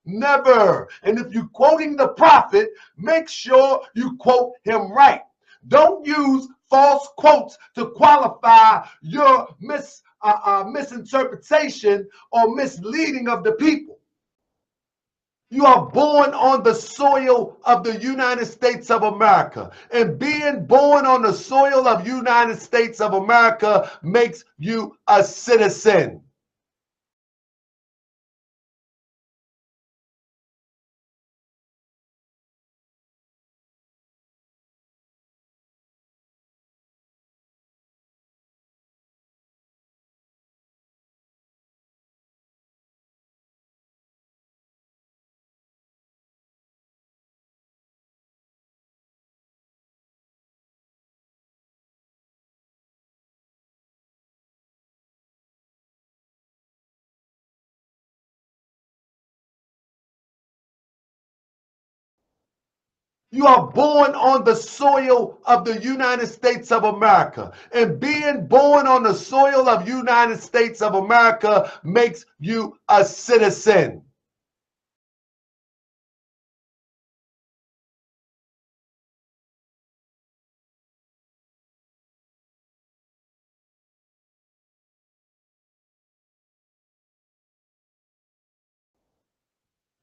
Never. And if you're quoting the prophet, make sure you quote him right. Don't use false quotes to qualify your misinterpretation or misleading of the people. You are born on the soil of the United States of America. And being born on the soil of United States of America makes you a citizen. You are born on the soil of the United States of America. And being born on the soil of United States of America makes you a citizen.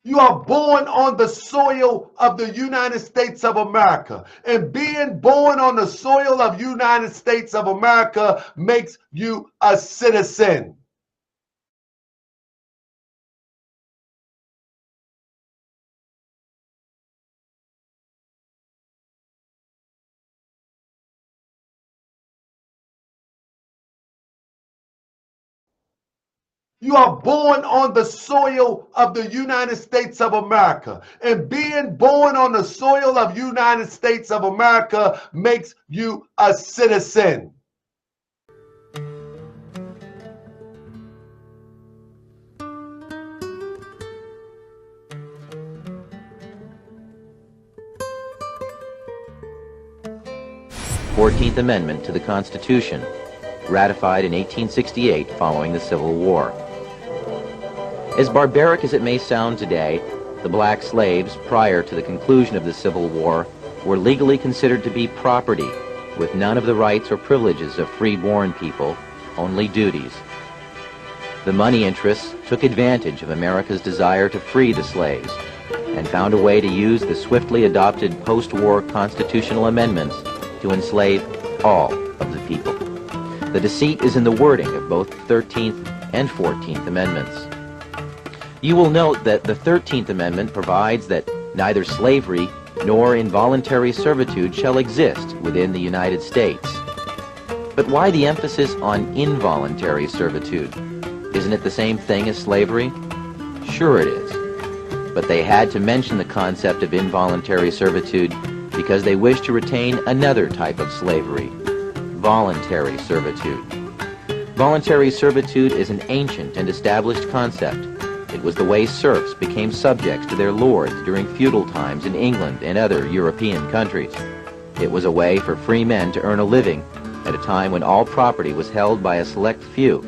You are born on the soil of the United States of America. And being born on the soil of United States of America makes you a citizen. You are born on the soil of the United States of America. And being born on the soil of United States of America makes you a citizen. "14th Amendment to the Constitution, ratified in 1868 following the Civil War." As barbaric as it may sound today, the black slaves prior to the conclusion of the Civil War were legally considered to be property, with none of the rights or privileges of free-born people, only duties. The money interests took advantage of America's desire to free the slaves and found a way to use the swiftly adopted post-war constitutional amendments to enslave all of the people. The deceit is in the wording of both the 13th and 14th Amendments. You will note that the 13th Amendment provides that neither slavery nor involuntary servitude shall exist within the United States. But why the emphasis on involuntary servitude? Isn't it the same thing as slavery? Sure it is. But they had to mention the concept of involuntary servitude because they wished to retain another type of slavery, voluntary servitude. Voluntary servitude is an ancient and established concept. It was the way serfs became subjects to their lords during feudal times in England and other European countries. It was a way for free men to earn a living at a time when all property was held by a select few,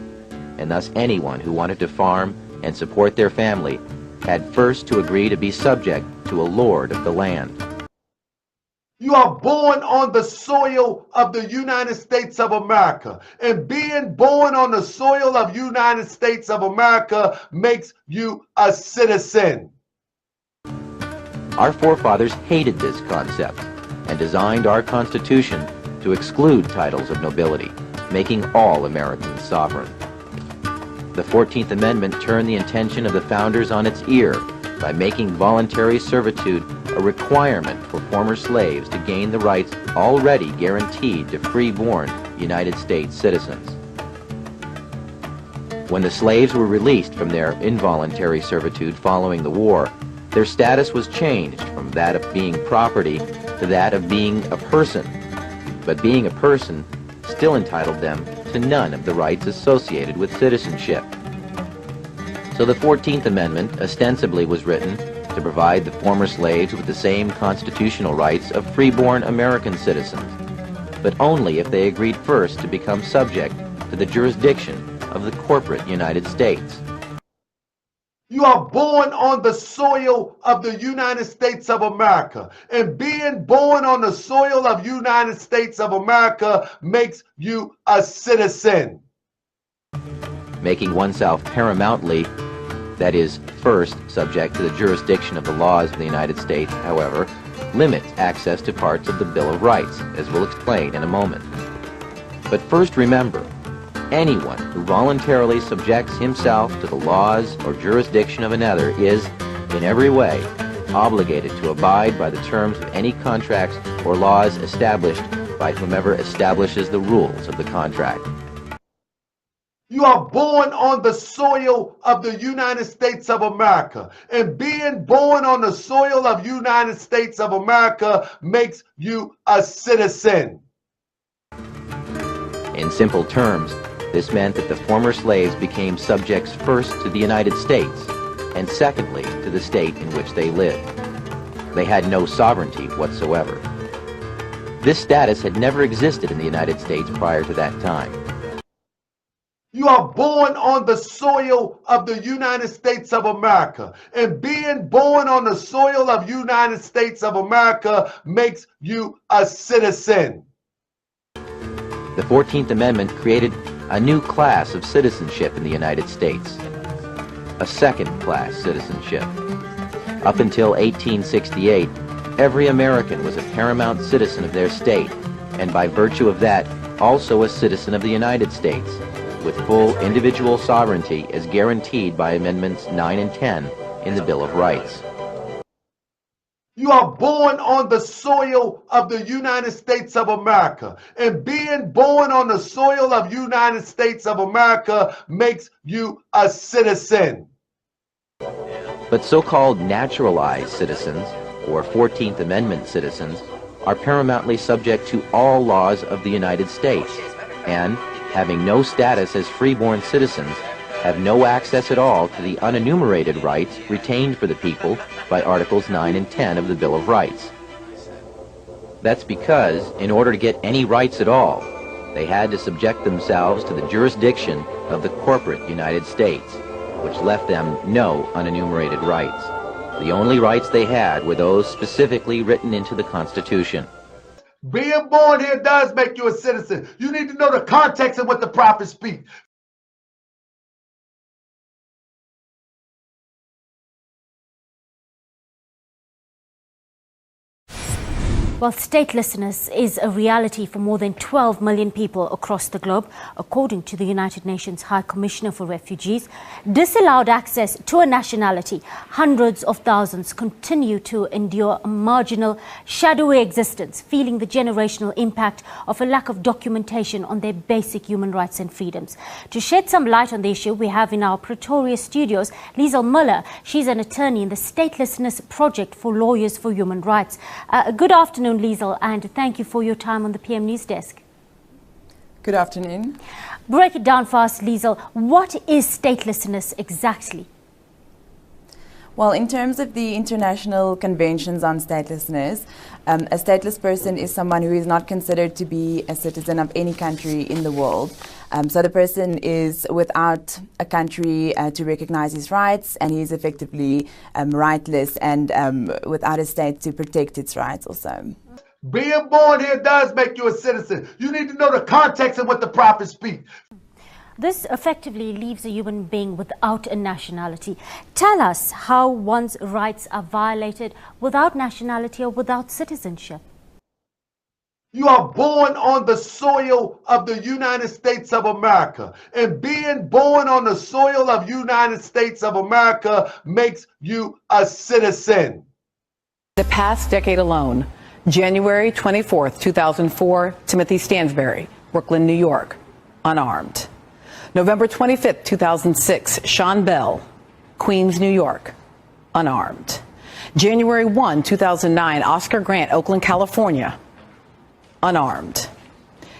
and thus anyone who wanted to farm and support their family had first to agree to be subject to a lord of the land. You are born on the soil of the United States of America. And being born on the soil of United States of America makes you a citizen. Our forefathers hated this concept and designed our Constitution to exclude titles of nobility, making all Americans sovereign. The 14th Amendment turned the intention of the founders on its ear by making voluntary servitude a requirement for former slaves to gain the rights already guaranteed to free-born United States citizens. When the slaves were released from their involuntary servitude following the war, their status was changed from that of being property to that of being a person. But being a person still entitled them to none of the rights associated with citizenship. So the 14th Amendment ostensibly was written to provide the former slaves with the same constitutional rights of free-born American citizens, but only if they agreed first to become subject to the jurisdiction of the corporate United States. You are born on the soil of the United States of America. And being born on the soil of United States of America makes you a citizen. Making oneself paramountly, that is, first subject to the jurisdiction of the laws of the United States, however, limits access to parts of the Bill of Rights, as we'll explain in a moment. But first remember, anyone who voluntarily subjects himself to the laws or jurisdiction of another is, in every way, obligated to abide by the terms of any contracts or laws established by whomever establishes the rules of the contract. You are born on the soil of the United States of America. And being born on the soil of United States of America makes you a citizen. In simple terms, this meant that the former slaves became subjects first to the United States, and secondly to the state in which they lived. They had no sovereignty whatsoever. This status had never existed in the United States prior to that time. You are born on the soil of the United States of America. And being born on the soil of United States of America makes you a citizen. The 14th Amendment created a new class of citizenship in the United States, a second-class citizenship. Up until 1868, every American was a paramount citizen of their state, and by virtue of that, also a citizen of the United States, with full individual sovereignty as guaranteed by Amendments 9 and 10 in the Bill of Rights. You are born on the soil of the United States of America. And being born on the soil of United States of America makes you a citizen. But so-called naturalized citizens, or 14th Amendment citizens, are paramountly subject to all laws of the United States, and, having no status as freeborn citizens, have no access at all to the unenumerated rights retained for the people by Articles 9 and 10 of the Bill of Rights. That's because, in order to get any rights at all, they had to subject themselves to the jurisdiction of the corporate United States, which left them no unenumerated rights. The only rights they had were those specifically written into the Constitution. Being born here does make you a citizen. You need to know the context of what the prophets speak. Well, statelessness is a reality for more than 12 million people across the globe, according to the United Nations High Commissioner for Refugees. Disallowed access to a nationality, hundreds of thousands continue to endure a marginal, shadowy existence, feeling the generational impact of a lack of documentation on their basic human rights and freedoms. To shed some light on the issue, we have in our Pretoria studios Liesl Muller. She's an attorney in the Statelessness Project for Lawyers for Human Rights. Good afternoon, Liesl, and thank you for your time on the PM News Desk. Good afternoon. Break it down for us, Liesl. What is statelessness exactly? Well, in terms of the international conventions on statelessness, a stateless person is someone who is not considered to be a citizen of any country in the world. So the person is without a country to recognize his rights, and he is effectively rightless and without a state to protect its rights also. Being born here does make you a citizen. You need to know the context of what the prophets speak. This effectively leaves a human being without a nationality. Tell us how one's rights are violated without nationality or without citizenship. You are born on the soil of the United States of America. And being born on the soil of United States of America makes you a citizen. The past decade alone, January 24th, 2004, Timothy Stansberry, Brooklyn, New York, unarmed. November 25th, 2006, Sean Bell, Queens, New York, unarmed. January 1, 2009, Oscar Grant, Oakland, California, unarmed.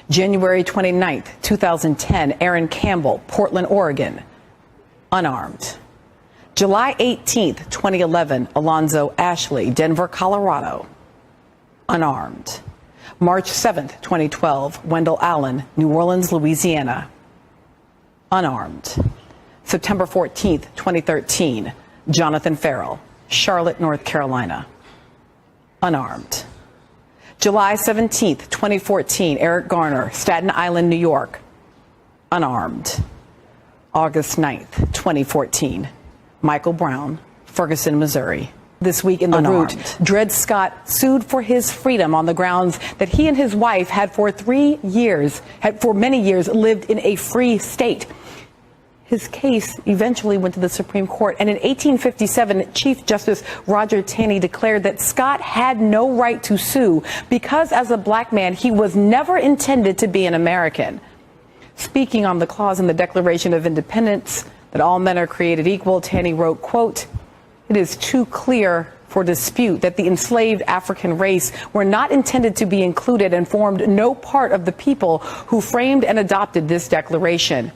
January 29th, 2010, Aaron Campbell, Portland, Oregon, unarmed. July 18th, 2011, Alonzo Ashley, Denver, Colorado, unarmed. March 7th, 2012, Wendell Allen, New Orleans, Louisiana, unarmed. September 14th, 2013, Jonathan Farrell, Charlotte, North Carolina, unarmed. July 17th, 2014, Eric Garner, Staten Island, New York, unarmed. August 9th, 2014, Michael Brown, Ferguson, Missouri. This week in the route, Dred Scott sued for his freedom on the grounds that he and his wife had for many years lived in a free state. His case eventually went to the Supreme Court, and in 1857, Chief Justice Roger Taney declared that Scott had no right to sue because as a black man, he was never intended to be an American. Speaking on the clause in the Declaration of Independence that all men are created equal, Taney wrote, quote, "It is too clear for dispute that the enslaved African race were not intended to be included and formed no part of the people who framed and adopted this declaration."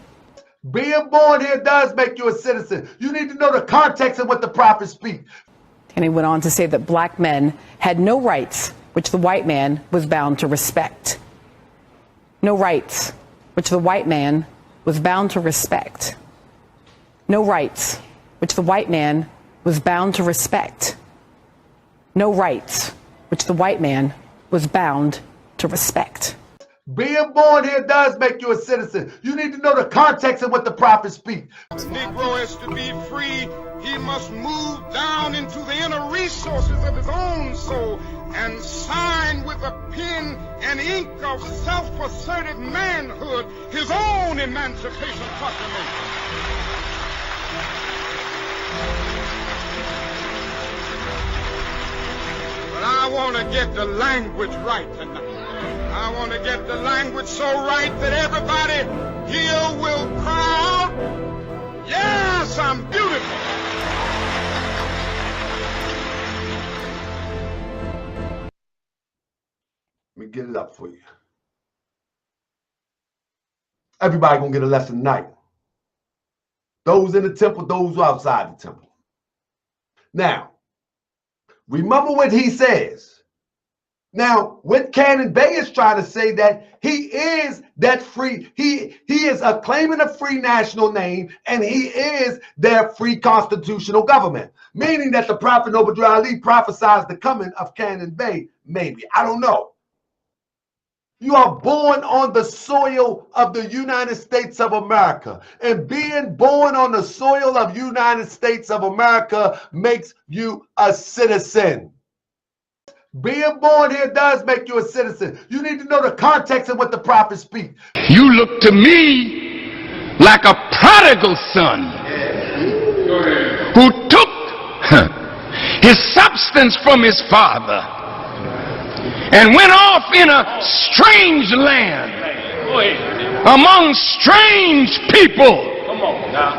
Being born here does make you a citizen. You need to know the context of what the prophets speak. Taney went on to say that black men had no rights which the white man was bound to respect. No rights which the white man was bound to respect. No rights which the white man was bound to respect. No rights which the white man was bound to respect. Being born here does make you a citizen. You need to know the context of what the prophets speak. The Negro is to be free. He must move down into the inner resources of his own soul and sign with a pen and ink of self-assertive manhood his own emancipation proclamation. But I want to get the language right tonight. I want to get the language so right that everybody here will cry out, yes, I'm beautiful. Let me get it up for you. Everybody gonna get a lesson tonight. Those in the temple, those who are outside the temple. Now, remember what he says. Now, what Cannon Bay is trying to say that he is that free, he is claiming a free national name, and he is their free constitutional government, meaning that the prophet Obadiah Ali prophesies the coming of Cannon Bay. Maybe, I don't know. You are born on the soil of the United States of America, and being born on the soil of United States of America makes you a citizen. Being born here does make you a citizen. You need to know the context of what the prophets speak. You look to me like a prodigal son who took his substance from his father and went off in a strange land among strange people,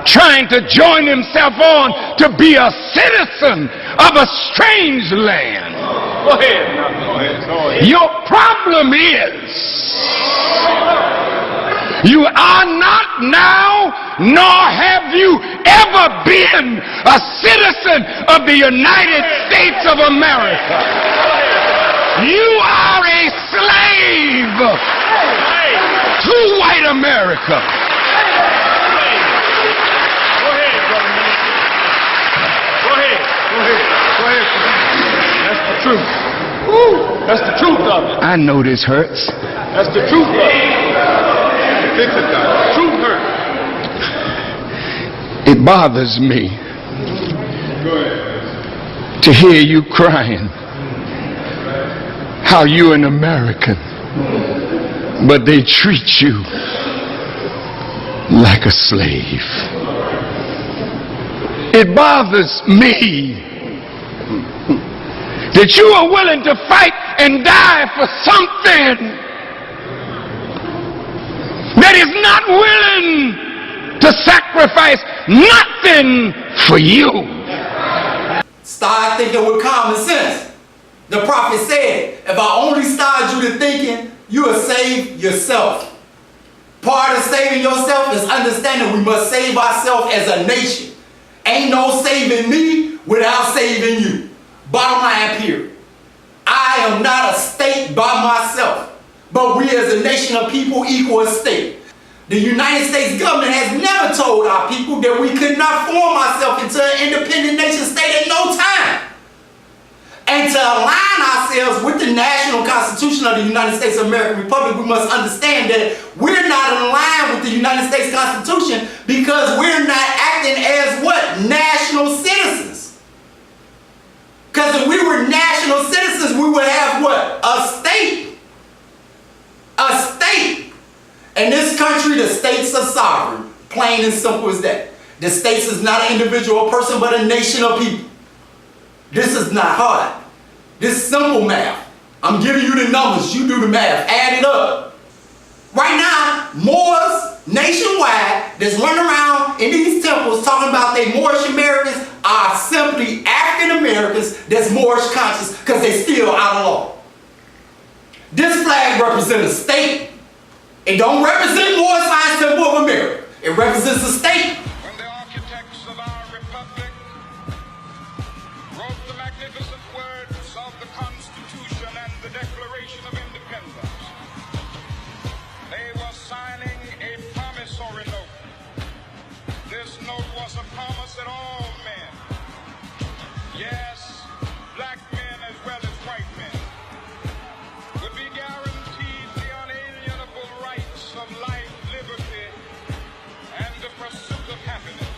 trying to join himself on to be a citizen of a strange land. Go ahead. Your problem is you are not now, nor have you ever been, a citizen of the United States of America. You are a slave to white America. Go ahead. That's the truth. That's the truth of it. I know this hurts. That's the truth of it. Fix it, God. The truth hurts. It bothers me to hear you crying how you're an American, but they treat you like a slave. It bothers me that you are willing to fight and die for something that is not willing to sacrifice nothing for you. Start thinking with common sense. The prophet said, if I only start you to thinking, you will save yourself. Part of saving yourself is understanding we must save ourselves as a nation. Ain't no saving me without saving you. Bottom line period. I am not a state by myself, but we as a nation of people equal a state. The United States government has never told our people that we could not form ourselves into an independent nation state at no time. And to align ourselves with the national constitution of the United States of American Republic, we must understand that we're not in line with the United States Constitution because we're not acting as what? National citizens. Because if we were national citizens, we would have what? A state. A state. In this country, the states are sovereign. Plain and simple as that. The states is not an individual person, but a nation of people. This is not hard. This is simple math. I'm giving you the numbers. You do the math. Add it up. Right now, Moors nationwide that's running around in these temples talking about they Moorish Americans are simply African Americans that's Moorish conscious because they still out of law. This flag represents a state. It don't represent Moorish Science Temple of America. It represents a state. When the architects of our republic wrote the magnificent words of the Constitution and the Declaration of Independence, they were signing a promissory note. This note was a promise that all men, yes, black men as well as white men, would be guaranteed the unalienable rights of life, liberty, and the pursuit of happiness.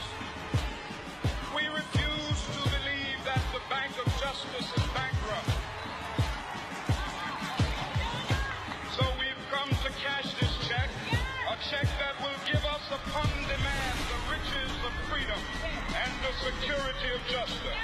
We refuse to believe that the Bank of Justice is bankrupt. So we've come to cash this check, a check that will give us upon demand the riches of freedom and the security of justice.